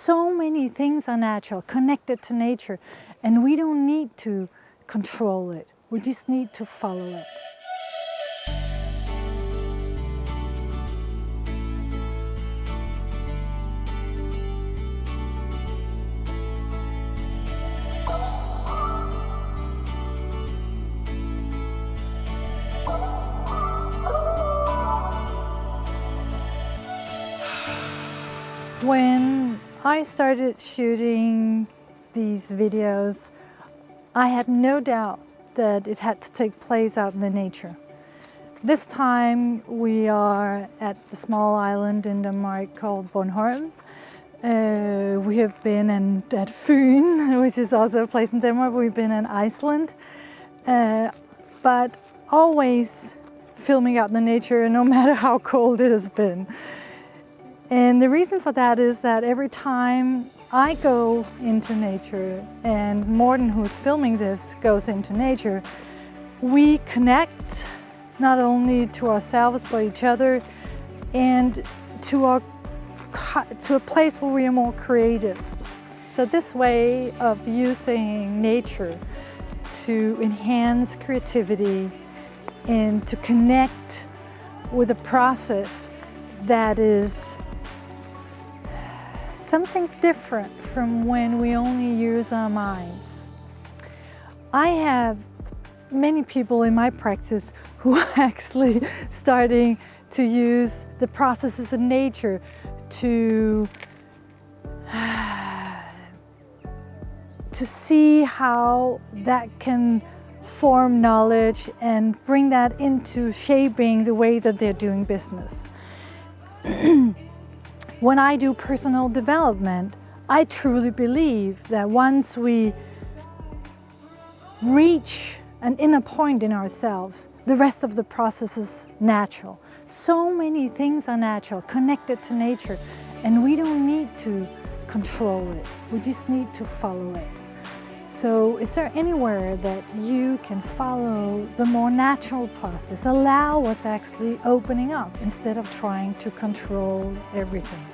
So many things are natural, connected to nature, and we don't need to control it. We just need to follow it. When I started shooting these videos, I had no doubt that it had to take place out in the nature. This time we are at the small island in Denmark called Bornholm. We have been at Fyn, which is also a place in Denmark. We've been in Iceland, but always filming out in the nature, no matter how cold it has been. And the reason for that is that every time I go into nature and Morten, who's filming this, goes into nature, we connect not only to ourselves but each other and to a place where we are more creative. So this way of using nature to enhance creativity and to connect with a process that is something different from when we only use our minds. I have many people in my practice who are actually starting to use the processes in nature to see how that can form knowledge and bring that into shaping the way that they're doing business. When I do personal development, I truly believe that once we reach an inner point in ourselves, the rest of the process is natural. So many things are natural, connected to nature, and we don't need to control it. We just need to follow it. So is there anywhere that you can follow the more natural process, allow what's actually opening up instead of trying to control everything?